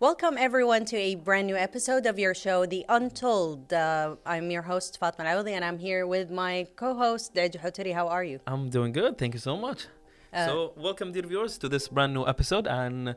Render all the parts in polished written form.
Welcome everyone to a brand new episode of your show, The Untold. I'm your host Fatemah, and I'm here with my co-host Dej Hoteri. How are you? I'm doing good, thank you so much. So, welcome, dear viewers, to this brand new episode. And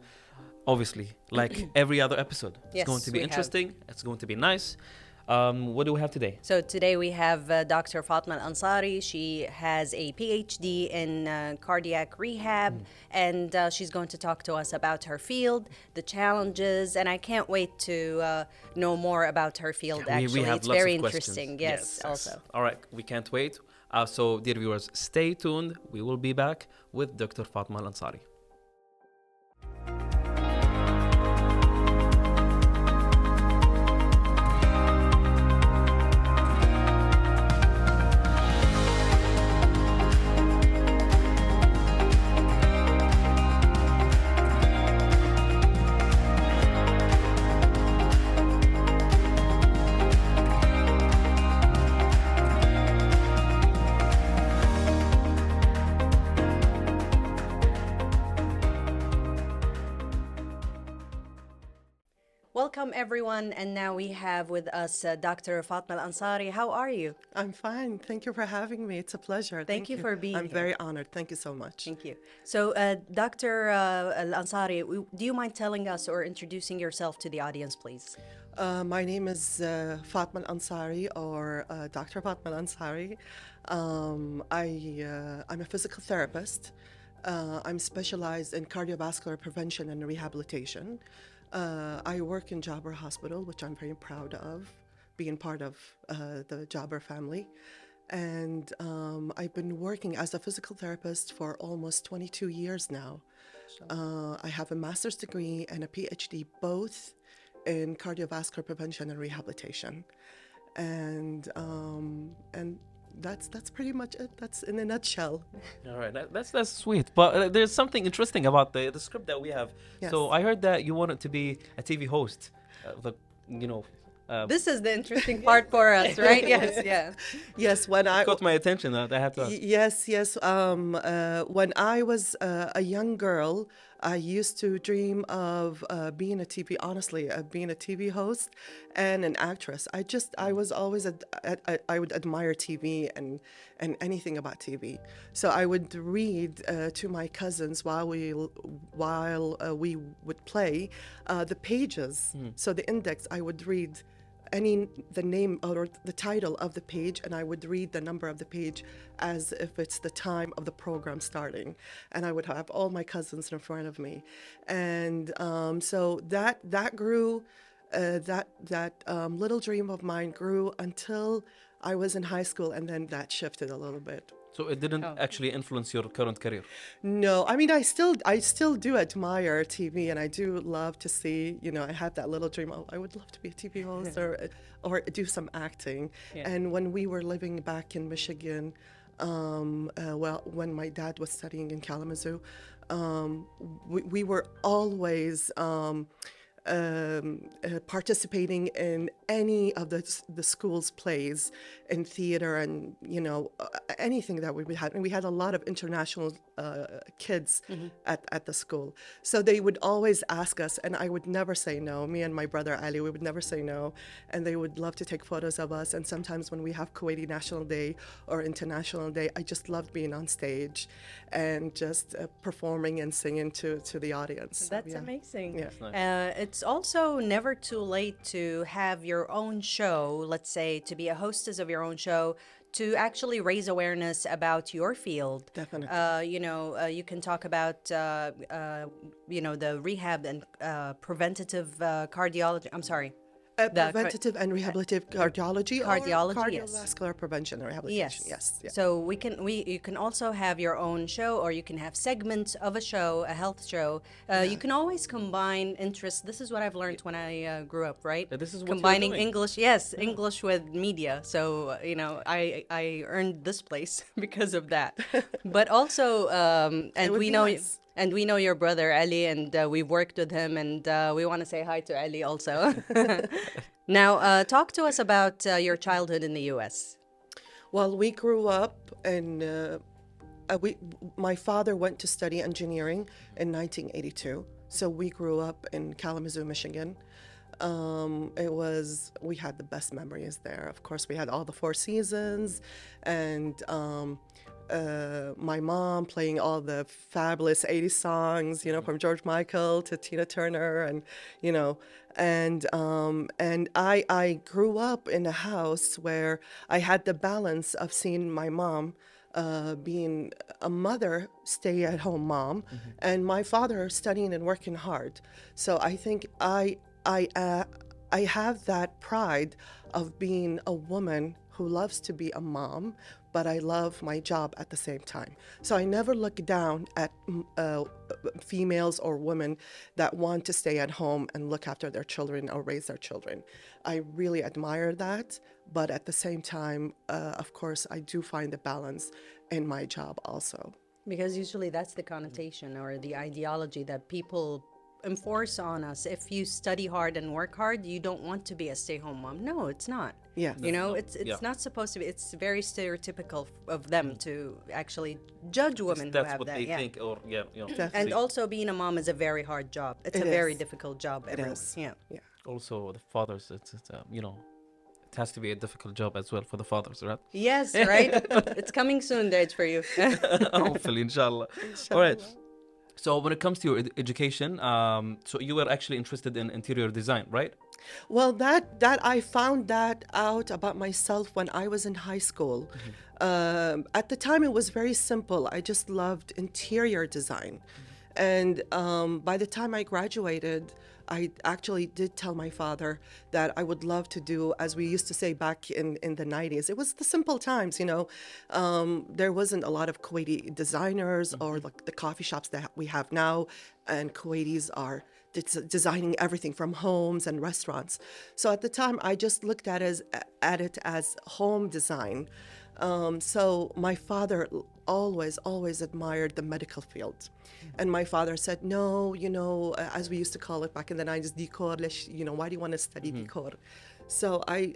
obviously, like every other episode, it's going Yes, to be we have. interesting, it's going to be nice. What do we have today? So today we have Dr. Fatemah AlAnsary. She has a PhD in cardiac rehab, and she's going to talk to us about her field, the challenges, and I can't wait to know more about her field. Actually, We have it's lots very of questions. interesting. Yes, also. All right, we can't wait. So, dear viewers, stay tuned. We will be back with Dr. Fatemah AlAnsary. Welcome everyone, and now we have with us Dr. Fatemah AlAnsary. How are you? I'm fine. Thank you for having me. It's a pleasure. Thank you for being I'm here. very honored. Thank you so much. Thank you. So, Dr. AlAnsary, do you mind telling us or introducing yourself to the audience, please? My name is Fatemah AlAnsary, or Dr. Fatemah AlAnsary. I'm a physical therapist. I'm specialized in cardiovascular prevention and rehabilitation. I work in Jabra Hospital, which I'm very proud of, being part of the Jabra family. And I've been working as a physical therapist for almost 22 years now. I have a master's degree and a PhD, both in cardiovascular prevention and rehabilitation. And that's pretty much it. That's in a nutshell. All right, that's sweet. But there's something interesting about the script that we have. Yes. So, I heard that you wanted to be a TV host. This is the interesting part for us, right? Yes, yeah. Yes, when I Caught my attention. I have to ask. Yes. When I was a young girl, I used to dream of being a TV, honestly, being a TV host and an actress. I was always, I would admire TV and anything about TV. So I would read to my cousins while we would play the pages. So the index, I would read the name or the title of the page, and I would read the number of the page as if it's the time of the program starting, and I would have all my cousins in front of me, and so that grew, that little dream of mine grew until I was in high school, and then that shifted a little bit. So, it didn't actually influence your current career? No, I mean, I still do admire TV, and I do love to see, I have that little dream. Oh, I would love to be a TV host or do some acting. Yeah. And when we were living back in Michigan, when my dad was studying in Kalamazoo, we were always participating in any of the school's plays in theater, and anything that we had, and we had a lot of international kids at the school, so they would always ask us, and I would never say no. Me and my brother Ali, we would never say no, and they would love to take photos of us. And sometimes when we have Kuwaiti National Day or International Day, I just loved being on stage and just performing and singing to the audience. So, That's yeah. amazing. Yeah. Nice. It's also never too late to have your own show, let's say, to be a hostess of your own show, to actually raise awareness about your field. Definitely. You can talk about, the rehab and preventative cardiology. I'm sorry. Preventative and rehabilitative cardiology, Cardiology, yes. cardiovascular prevention and rehabilitation. Yes. Yeah. So you can also have your own show, or you can have segments of a show, a health show. You can always combine interests. This is what I've learned when I grew up, right? This is what you're combining doing. English, yes, English with media. So I earned this place because of that. But also, and would we be know. nice. And we know your brother Ali, and we've worked with him, and we want to say hi to Ali also. Now, talk to us about your childhood in the U.S. Well, we grew up in my father went to study engineering in 1982. So we grew up in Kalamazoo, Michigan. We had the best memories there. Of course, we had all the Four Seasons, and my mom playing all the fabulous 80s songs, from George Michael to Tina Turner, and I grew up in a house where I had the balance of seeing my mom being a mother, stay-at-home mom, and my father studying and working hard. So I think I have that pride of being a woman who loves to be a mom, but I love my job at the same time. So I never look down at females or women that want to stay at home and look after their children or raise their children. I really admire that, but at the same time, of course, I do find the balance in my job also. Because usually that's the connotation or the ideology that people enforce on us. If you study hard and work hard, you don't want to be a stay-home mom. No, it's not. Yes. It's not supposed to be. It's very stereotypical of them to actually judge women who That's have what that. they think, or And also being a mom is a very hard job. It's It a very is. difficult job. It is. Yeah. also the fathers. It's it has to be a difficult job as well for the fathers, right? Yes, right? It's coming soon, Dej, for you. Hopefully, inshallah. All right. So when it comes to your education, so you were actually interested in interior design, right? Well, that I found that out about myself when I was in high school. At the time, it was very simple. I just loved interior design. And by the time I graduated, I actually did tell my father that I would love to do, as we used to say back in the 90s, it was the simple times, there wasn't a lot of Kuwaiti designers or like the coffee shops that we have now, and Kuwaitis are designing everything from homes and restaurants. So at the time, I just looked at it as home design. So my father always admired the medical field. And my father said, no, as we used to call it back in the 90s, decor, why do you want to study decor? So I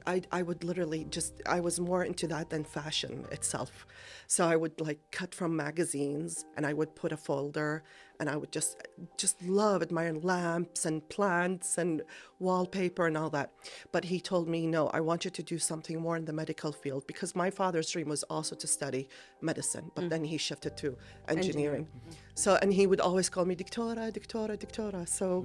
would literally I was more into that than fashion itself. So I would like cut from magazines and I would put a folder and I would just love admiring lamps and plants and wallpaper and all that. But he told me, no, I want you to do something more in the medical field, because my father's dream was also to study medicine, but then he shifted to engineering. So, and he would always call me Dictora, Dictora, Dictora. So,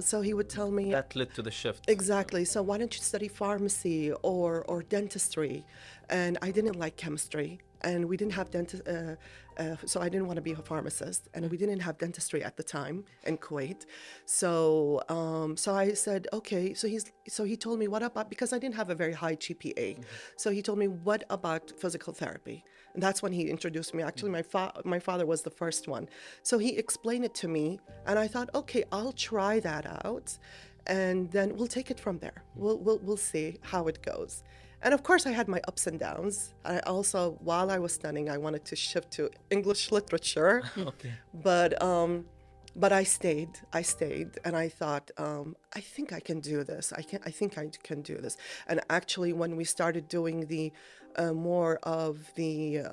so he would tell me. That led to the shift. Exactly. So why don't you study pharmacy or dentistry? And I didn't like chemistry. And we didn't have so I didn't want to be a pharmacist, and we didn't have dentistry at the time in Kuwait. So I said, okay. So he told me, what about, because I didn't have a very high GPA. So he told me, what about physical therapy? And that's when he introduced me. Actually, my father was the first one. So he explained it to me, and I thought, okay, I'll try that out, and then we'll take it from there. We'll see how it goes. And of course, I had my ups and downs. I also, while I was studying, I wanted to shift to English literature. Okay. But I stayed, and I thought, I think I can do this. I think I can do this. And actually, when we started doing the more of the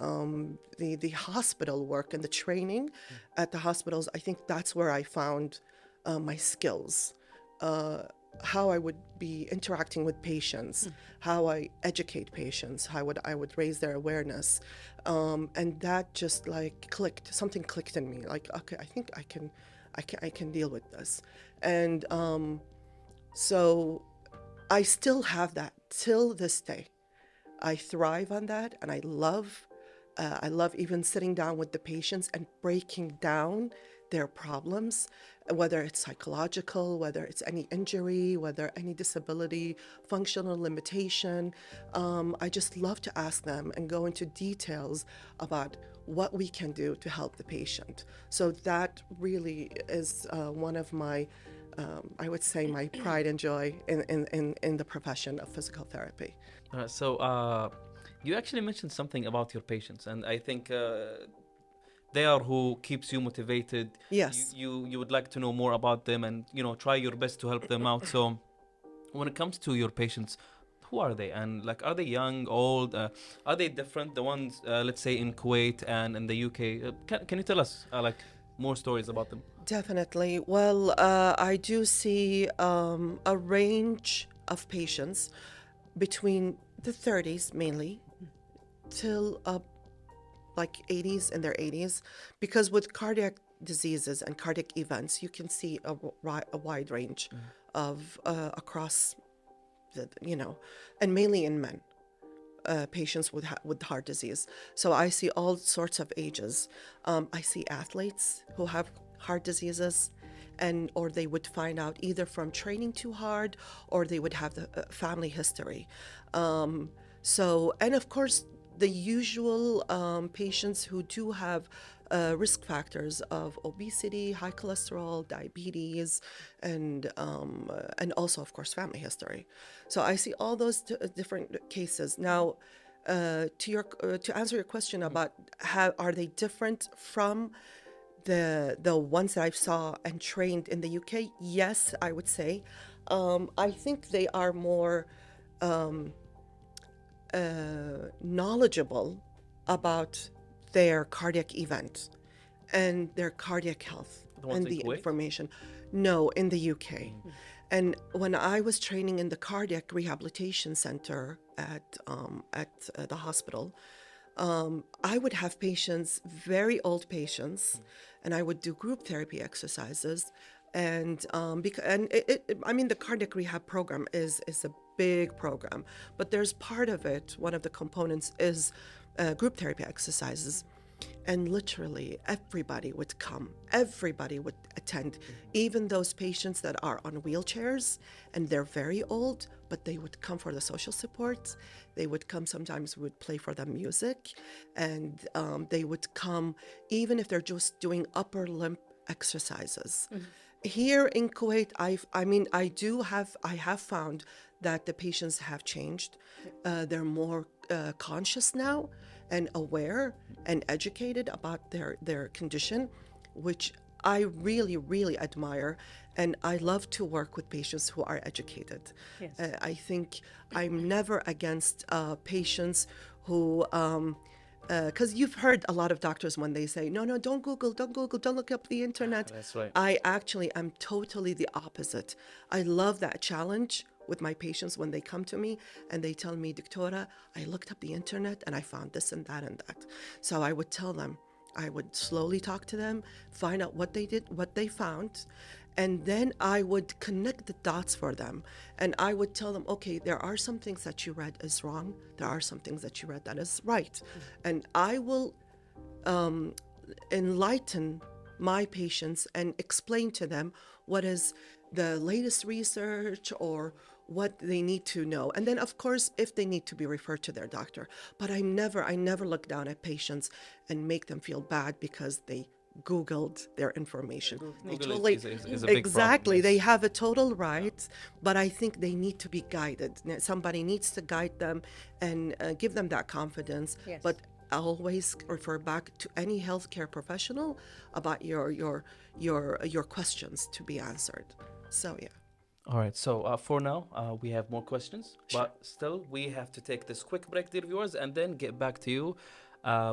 hospital work and the training at the hospitals, I think that's where I found my skills. How I would be interacting with patients, how I educate patients, how I would raise their awareness, and that just like clicked. Something clicked in me. Like, okay, I think I can deal with this, and so I still have that till this day. I thrive on that, and I love even sitting down with the patients and breaking down their problems, whether it's psychological, whether it's any injury, whether any disability, functional limitation. I just love to ask them and go into details about what we can do to help the patient. So that really is one of my, I would say, my pride and joy in the profession of physical therapy. So you actually mentioned something about your patients, and I think they are who keeps you motivated. Yes. You would like to know more about them and try your best to help them out. So when it comes to your patients, who are they? And like, are they young, old? Are they different? The ones, let's say, in Kuwait and in the UK. Can you tell us like more stories about them? Definitely. Well, I do see a range of patients between the 30s mainly till like 80s, in their 80s, because with cardiac diseases and cardiac events, you can see a wide range of across the, and mainly in men. Patients with heart disease. So I see all sorts of ages. I see athletes who have heart diseases, and or they would find out either from training too hard, or they would have the family history. And of course, the usual patients who do have risk factors of obesity, high cholesterol, diabetes, and also, of course, family history. So I see all those different cases. Now, to answer your question about how are they different from the ones that I saw and trained in the UK, yes, I would say. I think they are more knowledgeable about their cardiac event and their cardiac health and the information. No, in the UK. And when I was training in the cardiac rehabilitation center at the hospital, I would have patients, very old patients, and I would do group therapy exercises. And I mean, the cardiac rehab program is a big program, but there's part of it. One of the components is group therapy exercises. And literally everybody would come, everybody would attend, even those patients that are on wheelchairs and they're very old, but they would come for the social support. They would come, sometimes we would play for them music, and they would come even if they're just doing upper limb exercises. Here in Kuwait, I have found that the patients have changed. They're more conscious now and aware and educated about their condition, which I really, really admire. And I love to work with patients who are educated. Yes. I think I'm never against patients who, because you've heard a lot of doctors when they say, no, don't Google, don't look up the internet. That's right. I actually am totally the opposite. I love that challenge with my patients when they come to me and they tell me, Doctora, I looked up the internet and I found this and that and that. So I would tell them, I would slowly talk to them, find out what they did, what they found, and then I would connect the dots for them. And I would tell them, okay, there are some things that you read is wrong. There are some things that you read that is right. And I will enlighten my patients and explain to them what is the latest research or what they need to know. And then, of course, if they need to be referred to their doctor. But I never look down at patients and make them feel bad because they Googled their information. Google is a big exactly. problem, yes. They have a total right, but I think they need to be guided. Somebody needs to guide them and give them that confidence. Yes. But always refer back to any healthcare professional about your questions to be answered. So yeah. All right, so for now, we have more questions, but still we have to take this quick break, dear viewers, and then get back to you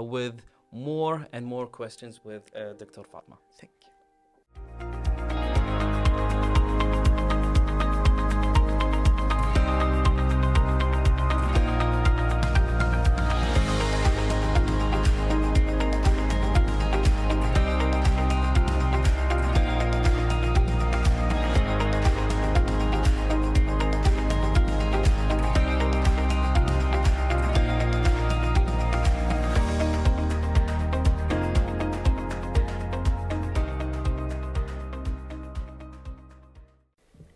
with more and more questions with Dr. Fatemah. Thank you.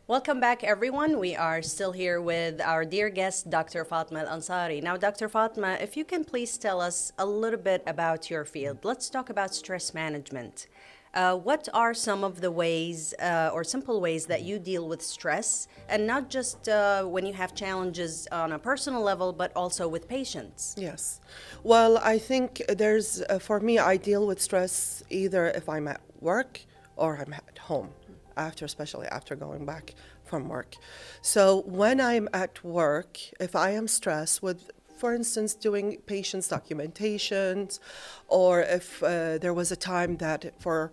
Welcome back, everyone. We are still here with our dear guest, Dr. Fatemah AlAnsary. Now, Dr. Fatemah, if you can please tell us a little bit about your field. Let's talk about stress management. What are some of the ways or simple ways that you deal with stress, and not just when you have challenges on a personal level, but also with patients? Yes. Well, I think there's, for me, I deal with stress either if I'm at work or I'm at home. after, especially after going back from work. So when I'm at work, if I am stressed with, for instance, doing patients' documentations, or if there was a time that for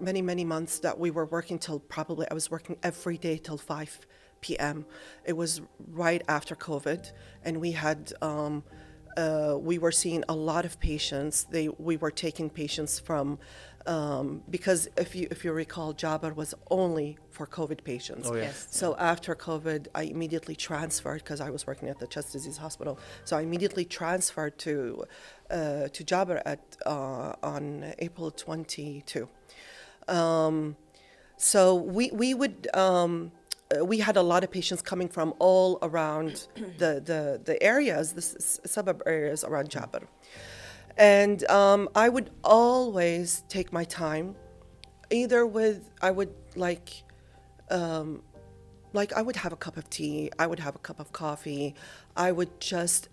many months that we were working till probably I was working every day till 5 p.m. It was right after COVID, and we were seeing a lot of patients. We were taking patients from because if you recall, Jabbar was only for COVID patients. Oh, yeah. Yes. So after COVID, I immediately transferred because I was working at the Chest Disease Hospital. So I immediately transferred to Jabbar on April 22. So we had a lot of patients coming from all around the areas, the suburb areas around Jabbar. And I would always take my time, I would I would have a cup of tea, I would have a cup of coffee, I would just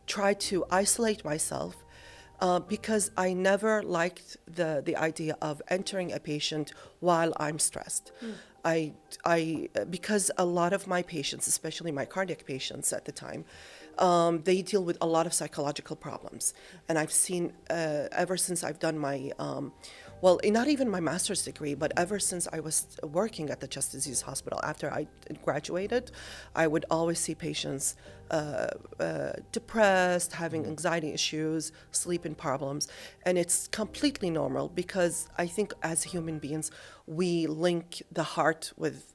try to isolate myself because I never liked the idea of entering a patient while I'm stressed. Because a lot of my patients, especially my cardiac patients at the time, they deal with a lot of psychological problems. And I've seen, ever since I've done my, not even my master's degree, but ever since I was working at the Chest Disease Hospital after I graduated, I would always see patients depressed, having anxiety issues, sleeping problems. And it's completely normal because I think as human beings, we link the heart with,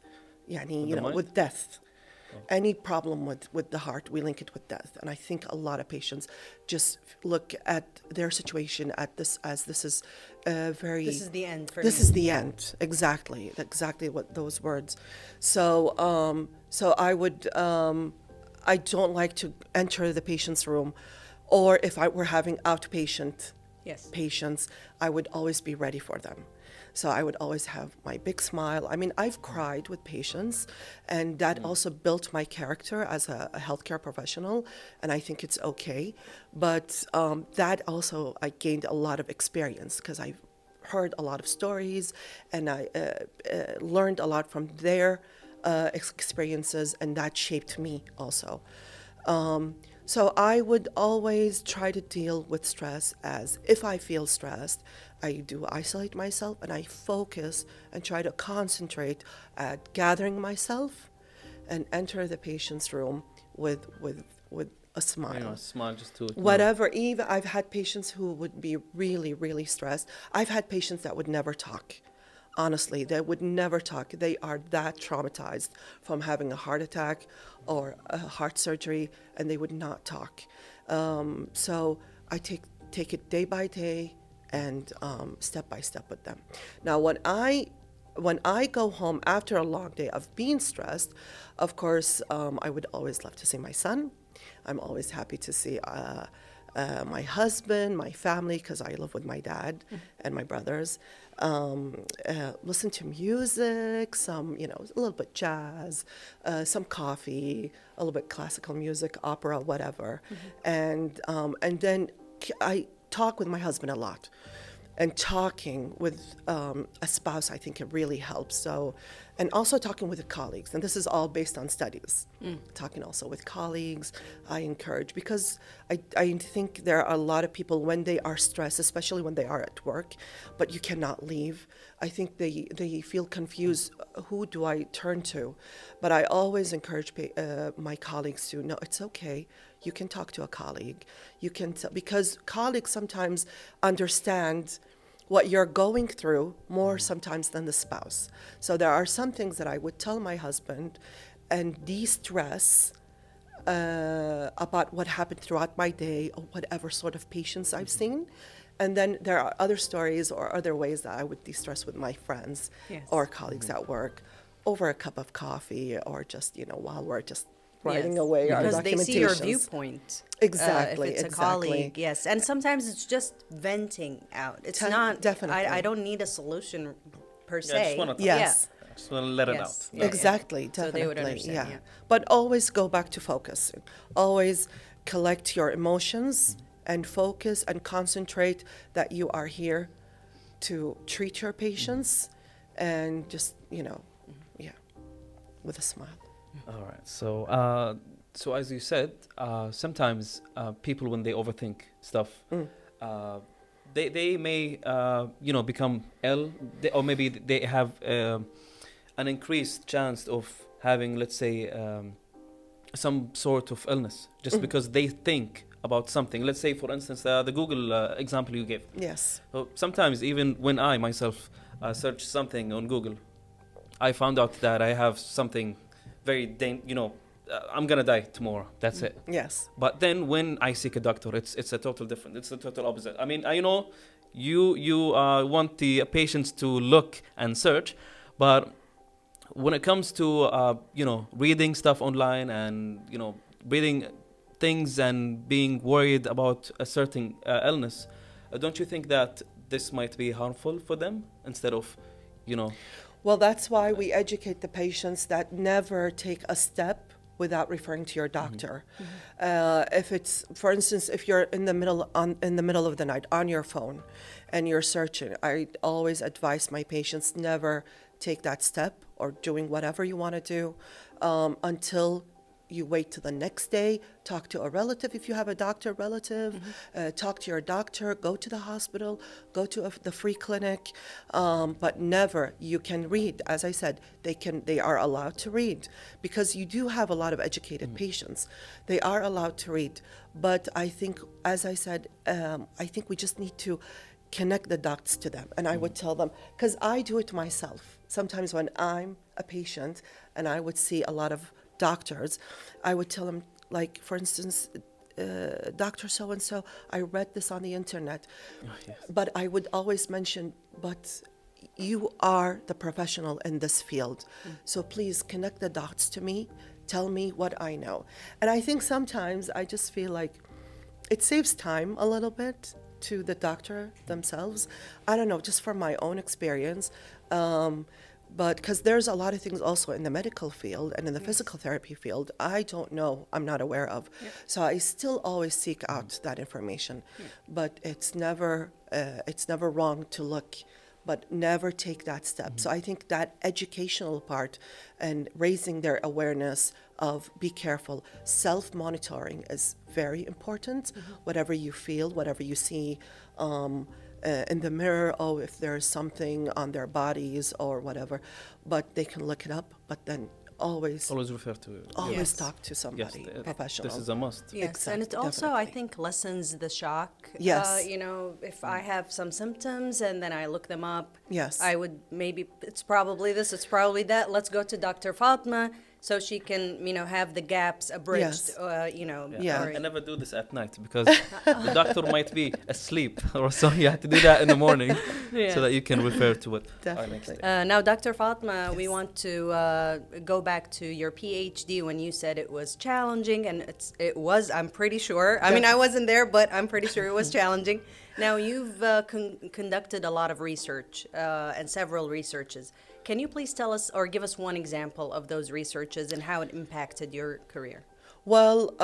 mind? with death. Any problem with the heart, we link it with death. And I think a lot of patients just look at their situation as this is very... This is the end for This me. is the end, exactly what those words. So I would, I don't like to enter the patient's room, or if I were having outpatient Yes. patients, I would always be ready for them. So I would always have my big smile. I mean, I've cried with patients, and that also built my character as a healthcare professional, and I think it's okay. But that also, I gained a lot of experience because I've heard a lot of stories, and I learned a lot from their experiences, and that shaped me also. So I would always try to deal with stress as if I feel stressed, I do isolate myself and I focus and try to concentrate at gathering myself and enter the patient's room with a smile. Smile just to Whatever, even I've had patients who would be really, really stressed. I've had patients that would never talk. Honestly, they would never talk. They are that traumatized from having a heart attack or a heart surgery, and they would not talk. So I take it day by day and step by step with them. Now, when I go home after a long day of being stressed, of course, I would always love to see my son. I'm always happy to see my husband, my family, because I live with my dad and my brothers. Listen to music, some, a little bit jazz, some coffee, a little bit classical music, opera, whatever. And then I talk with my husband a lot. And talking with a spouse, I think it really helps. So, and also talking with the colleagues, and this is all based on studies. Talking also with colleagues, I encourage, because I think there are a lot of people when they are stressed, especially when they are at work, but you cannot leave. I think they feel confused. Who do I turn to? But I always encourage my colleagues to, no, it's okay. You can talk to a colleague. You can, because colleagues sometimes understand what you're going through more sometimes than the spouse. So there are some things that I would tell my husband and de-stress about what happened throughout my day or whatever sort of patients I've seen. And then there are other stories or other ways that I would de-stress with my friends Yes. or colleagues at work over a cup of coffee or just, while we're just writing Yes. away our Because they see your documentations. viewpoint. Exactly, if it's exactly. a colleague, yes. And sometimes it's just venting out. It's not, Definitely. I don't need a solution per I se. just want to talk. Yes. I just want to let it Yes. out. Yeah. Exactly, So definitely. they would understand, yeah. But always go back to focus. Always collect your emotions and focus and concentrate that you are here to treat your patients and just, yeah, with a smile. All right. So as you said, sometimes people when they overthink stuff, uh, they may become ill, or maybe they have an increased chance of having, let's say, some sort of illness just because they think about something. Let's say, for instance, the Google example you gave. Yes. So sometimes even when I myself search something on Google, I found out that I have something very I'm gonna die tomorrow. That's it. Yes. But then when I seek a doctor, it's a total different. It's the total opposite. I mean, I know you want the patients to look and search, but when it comes to reading stuff online and reading things and being worried about a certain illness, don't you think that this might be harmful for them instead of Well, that's why we educate the patients that never take a step without referring to your doctor. If it's, for instance, if you're in the middle of the night on your phone and you're searching, I always advise my patients never take that step or doing whatever you want to do until you wait till the next day, talk to a relative if you have a doctor relative, talk to your doctor, go to the hospital, go to the free clinic, but never, you can read. As I said, they are allowed to read because you do have a lot of educated patients. They are allowed to read, but I think, as I said, I think we just need to connect the dots to them. And I would tell them, because I do it myself. Sometimes when I'm a patient and I would see a lot of doctors, I would tell them, like, for instance, Dr. So-and-so, I read this on the internet. Oh, yes. But I would always mention, but you are the professional in this field. So please connect the dots to me. Tell me what I know. And I think sometimes I just feel like it saves time a little bit to the doctor themselves. I don't know, just from my own experience. But because there's a lot of things also in the medical field and in the physical therapy field I don't know, I'm not aware of. So I still always seek out that information. But it's never wrong to look, but never take that step. So I think that educational part and raising their awareness of be careful, self-monitoring is very important. Whatever you feel, whatever you see, in the mirror, if there's something on their bodies or whatever, but they can look it up, but then always refer to Yes. talk to somebody professional. This is a must. Yes, and it Exactly, also, I definitely. think, lessens the shock. Yes. If I have some symptoms and then I look them up, Yes. I would maybe, it's probably this, it's probably that. Let's go to Dr. Fatemah so she can, have the gaps abridged, Yes. Yeah. I never do this at night because the doctor might be asleep, or so you have to do that in the morning so that you can refer to it. Definitely. Now, Dr. Fatemah, we want to go back to your PhD when you said it was challenging, and it was, I'm pretty sure. I mean, I wasn't there, but I'm pretty sure it was challenging. Now, you've conducted a lot of research and several researches. Can you please tell us or give us one example of those researches and how it impacted your career? Well,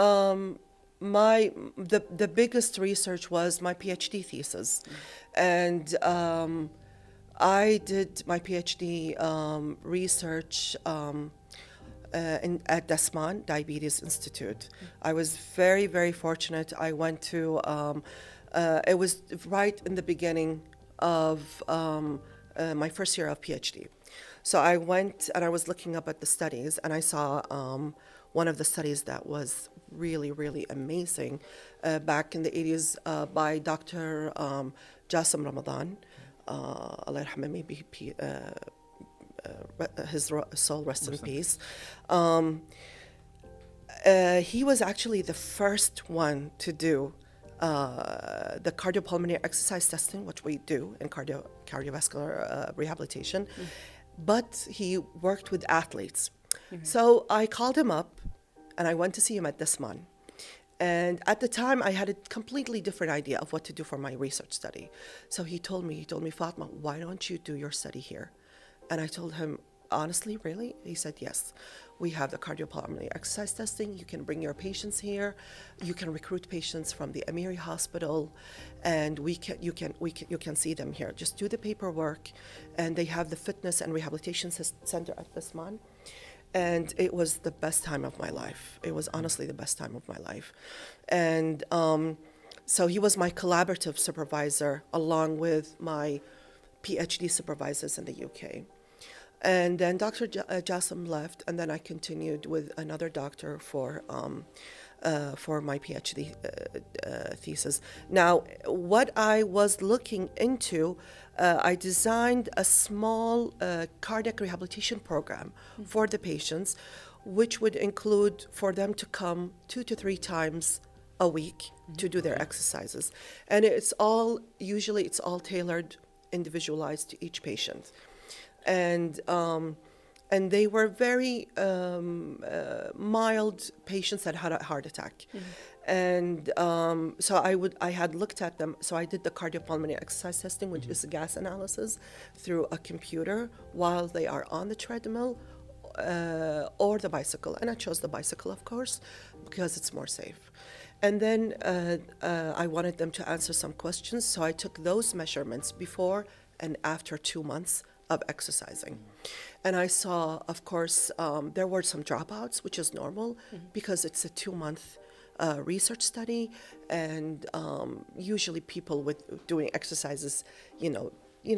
the biggest research was my PhD thesis, and I did my PhD research at Dasman Diabetes Institute. I was very, very fortunate. I went to, it was right in the beginning of my first year of PhD. So I went and I was looking up at the studies, and I saw one of the studies that was really, really amazing back in the 80s by Dr. Jassim Ramadan. Allah yarhamah, maybe his soul rest in peace. He was actually the first one to do the cardiopulmonary exercise testing, which we do in cardiovascular rehabilitation. But he worked with athletes. So I called him up and I went to see him at Dasman. And at the time I had a completely different idea of what to do for my research study. So he told me, Fatemah, why don't you do your study here? And I told him, honestly, really? He said, yes. We have the cardiopulmonary exercise testing. You can bring your patients here. You can recruit patients from the Amiri Hospital, and you can see them here. Just do the paperwork, and they have the fitness and rehabilitation center at Bisman. And it was the best time of my life. It was honestly the best time of my life. And so he was my collaborative supervisor along with my PhD supervisors in the UK. And then Dr. Jassim left, and then I continued with another doctor for my PhD thesis. Now, what I was looking into, I designed a small cardiac rehabilitation program for the patients, which would include for them to come 2 to 3 times a week to do their exercises. And usually it's all tailored, individualized to each patient. And they were very mild patients that had a heart attack. And so I had looked at them. So I did the cardiopulmonary exercise testing, which is gas analysis through a computer while they are on the treadmill or the bicycle. And I chose the bicycle, of course, because it's more safe. And then I wanted them to answer some questions. So I took those measurements before and after 2 months of exercising. And I saw, of course, there were some dropouts, which is normal because it's a 2-month research study. And usually people with doing exercises, you know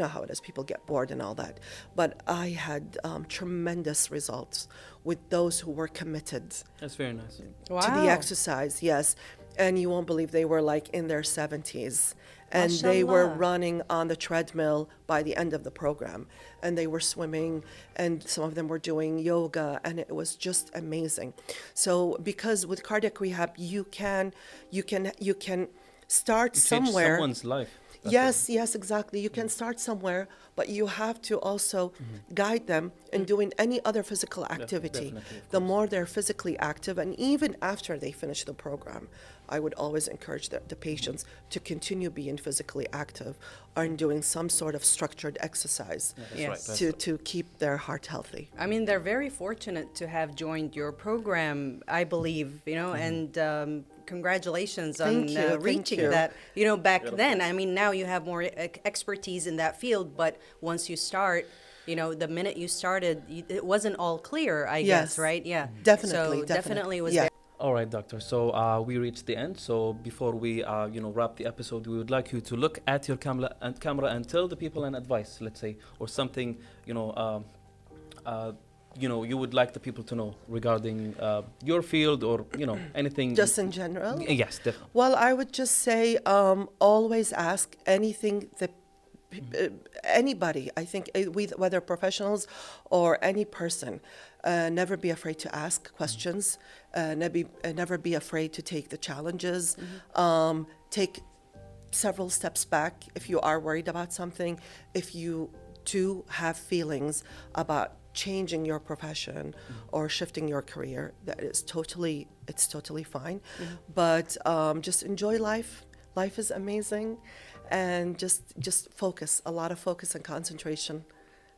how it is, people get bored and all that. But I had tremendous results with those who were committed. That's very nice. Wow. To the exercise, yes. And you won't believe they were like in their 70s. And they were Mashallah. running on the treadmill by the end of the program. And they were swimming, and some of them were doing yoga, and it was just amazing. So because with cardiac rehab, you can start Change somewhere. someone's life. That's Yes, exactly. You can start somewhere, but you have to also guide them in doing any other physical activity. definitely, of The more they're physically active, and even after they finish the program, I would always encourage the patients to continue being physically active or in doing some sort of structured exercise That's Yes. right. That's to keep their heart healthy. I mean, they're very fortunate to have joined your program, I believe, and congratulations Thank on you, thank reaching you. that, back then. I mean, now you have more expertise in that field, but once you start, the minute you started, it wasn't all clear, I guess, Yes. right? Yeah. Definitely, So definitely was yeah. there. All right, doctor. So we reached the end. So before we, wrap the episode, we would like you to look at your camera and tell the people an advice, let's say, or something, you would like the people to know regarding your field or anything. Just in general? Yes, definitely. Well, I would just say always ask anything that anybody, I think, whether professionals or any person, never be afraid to ask questions, never be afraid to take the challenges, take several steps back if you are worried about something, if you do have feelings about changing your profession or shifting your career, it's totally fine. But just enjoy life. Life is amazing, and just focus, a lot of focus and concentration.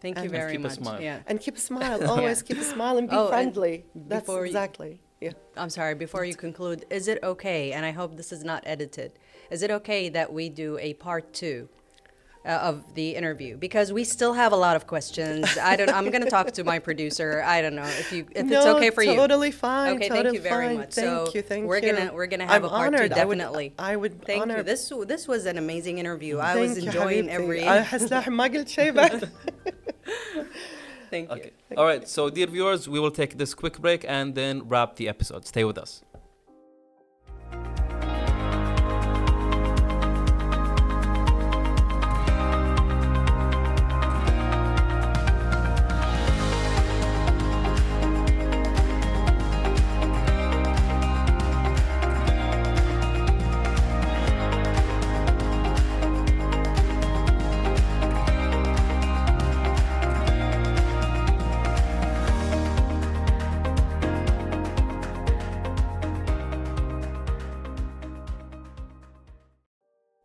Thank you And very keep a much. smile. Yeah. And keep a smile, always keep a smile and be Oh, and friendly. That's before you- exactly, yeah. I'm sorry, before you conclude, is it okay, and I hope this is not edited, is it okay that we do a part 2 of the interview? Because we still have a lot of questions. I'm going to talk to my producer. I don't know if it's okay for you. Totally fine. Okay, totally thank you very fine. much. Thank you. We're gonna have I'm a part 2 honored. definitely. I would Thank honor. you. This was an amazing interview. I was Thank you, enjoying حبيبتي. every. هسلاح ما قلت شيء بعد. Thank you. Okay. All right. So, dear viewers, we will take this quick break and then wrap the episode. Stay with us.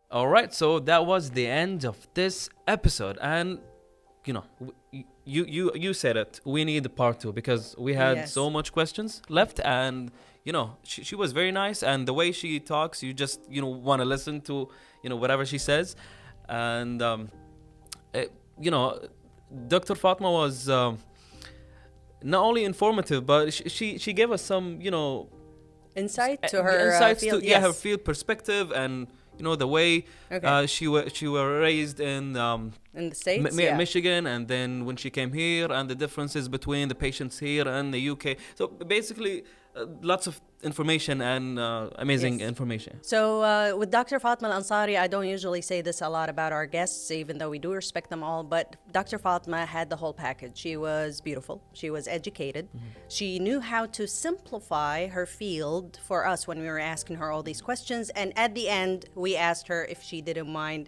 All right, so that was the end of this episode. And you know, you said it. We need a part two because we had Yes. so much questions left, and you know, she was very nice, and the way she talks, you just want to listen to whatever she says, and you know, Dr. Fatma was not only informative, but she gave us some Insight to her insights field. to Yes. her field perspective, and the way Okay. she were raised in In the States, yeah. Michigan, and then when she came here, and the differences between the patients here and the UK. So basically, lots of information and amazing Yes. information. So with Dr. Fatemah AlAnsary, I don't usually say this a lot about our guests, even though we do respect them all, but Dr. Fatemah had the whole package. She was beautiful. She was educated. She knew how to simplify her field for us when we were asking her all these questions. And at the end, we asked her if she didn't mind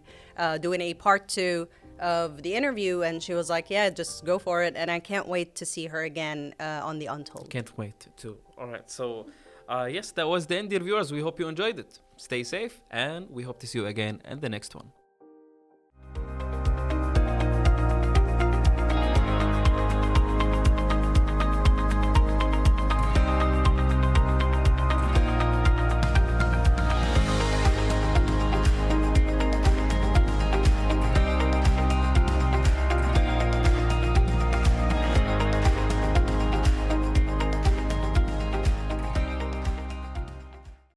doing a part two of the interview, and she was like, yeah, just go for it. And I can't wait to see her again on the Untold. Can't wait to. All right, so yes, that was the end, dear viewers. We hope you enjoyed it. Stay safe, and we hope to see you again in the next one.